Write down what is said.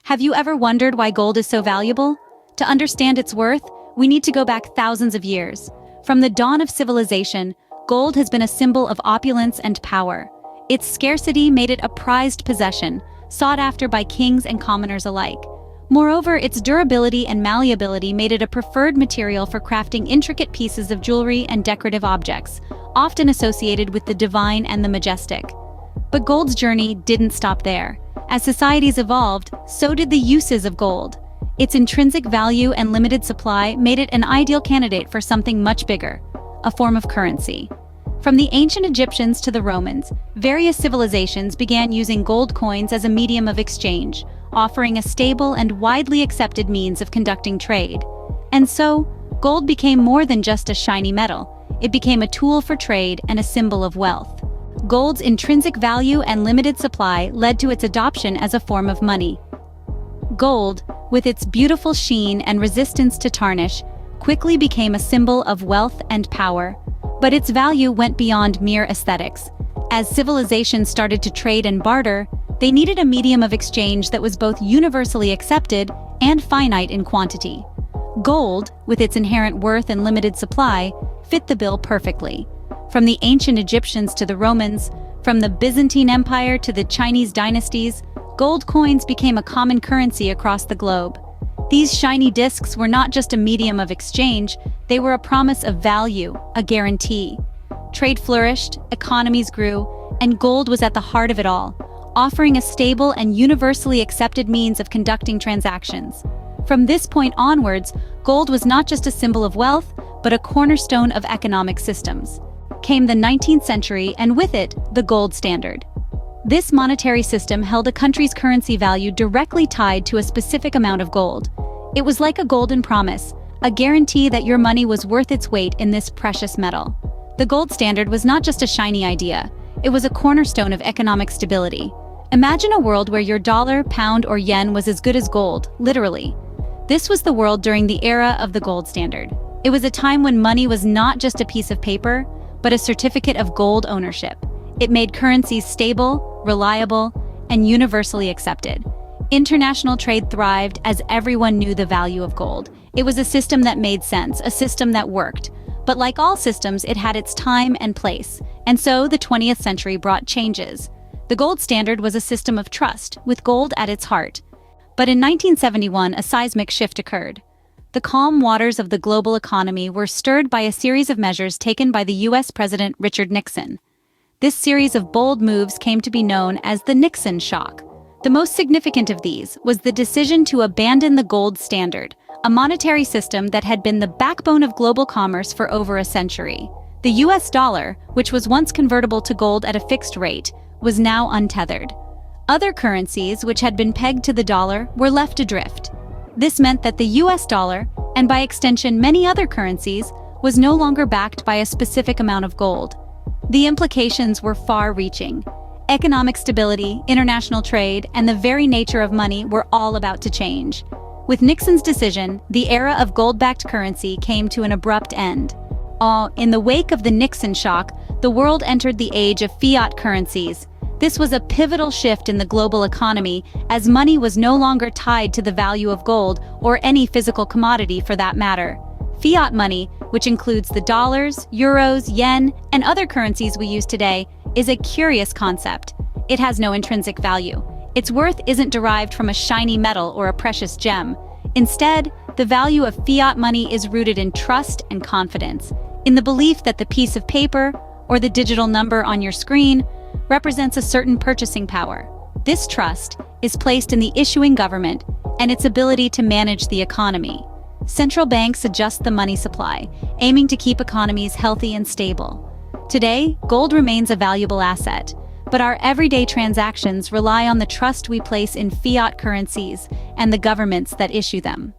Have you ever wondered why gold is so valuable? To understand its worth, we need to go back thousands of years. From the dawn of civilization, gold has been a symbol of opulence and power. Its scarcity made it a prized possession, sought after by kings and commoners alike. Moreover, its durability and malleability made it a preferred material for crafting intricate pieces of jewelry and decorative objects, often associated with the divine and the majestic. But gold's journey didn't stop there. As societies evolved, so did the uses of gold. Its intrinsic value and limited supply made it an ideal candidate for something much bigger, a form of currency. From the ancient Egyptians to the Romans, various civilizations began using gold coins as a medium of exchange, offering a stable and widely accepted means of conducting trade. And so, gold became more than just a shiny metal. It became a tool for trade and a symbol of wealth. Gold's intrinsic value and limited supply led to its adoption as a form of money. Gold, with its beautiful sheen and resistance to tarnish, quickly became a symbol of wealth and power. But its value went beyond mere aesthetics. As civilizations started to trade and barter, they needed a medium of exchange that was both universally accepted and finite in quantity. Gold, with its inherent worth and limited supply, fit the bill perfectly. From the ancient Egyptians to the Romans, from the Byzantine Empire to the Chinese dynasties, gold coins became a common currency across the globe. These shiny discs were not just a medium of exchange, they were a promise of value, a guarantee. Trade flourished, economies grew, and gold was at the heart of it all, offering a stable and universally accepted means of conducting transactions. From this point onwards, gold was not just a symbol of wealth, but a cornerstone of economic systems. Came the 19th century, and with it, the gold standard. This monetary system held a country's currency value directly tied to a specific amount of gold. It was like a golden promise, a guarantee that your money was worth its weight in this precious metal. The gold standard was not just a shiny idea, it was a cornerstone of economic stability. Imagine a world where your dollar, pound, or yen was as good as gold, literally. This was the world during the era of the gold standard. It was a time when money was not just a piece of paper, but a certificate of gold ownership. It made currencies stable, reliable, and universally accepted. International trade thrived as everyone knew the value of gold. It was a system that made sense, a system that worked. But like all systems, it had its time and place. And so the 20th century brought changes. The gold standard was a system of trust, with gold at its heart. But in 1971, a seismic shift occurred. The calm waters of the global economy were stirred by a series of measures taken by the U.S. President Richard Nixon. This series of bold moves came to be known as the Nixon shock. The most significant of these was the decision to abandon the gold standard, a monetary system that had been the backbone of global commerce for over a century. The U.S. dollar, which was once convertible to gold at a fixed rate, was now untethered. Other currencies, which had been pegged to the dollar, were left adrift. This meant that the U.S. dollar, and by extension many other currencies, was no longer backed by a specific amount of gold. The implications were far-reaching. Economic stability, international trade, and the very nature of money were all about to change. With Nixon's decision, the era of gold-backed currency came to an abrupt end. In the wake of the Nixon shock, the world entered the age of fiat currencies. This was a pivotal shift in the global economy, as money was no longer tied to the value of gold or any physical commodity for that matter. Fiat money, which includes the dollars, euros, yen, and other currencies we use today, is a curious concept. It has no intrinsic value. Its worth isn't derived from a shiny metal or a precious gem. Instead, the value of fiat money is rooted in trust and confidence, in the belief that the piece of paper, or the digital number on your screen, represents a certain purchasing power. This trust is placed in the issuing government and its ability to manage the economy. Central banks adjust the money supply, aiming to keep economies healthy and stable. Today, gold remains a valuable asset, but our everyday transactions rely on the trust we place in fiat currencies and the governments that issue them.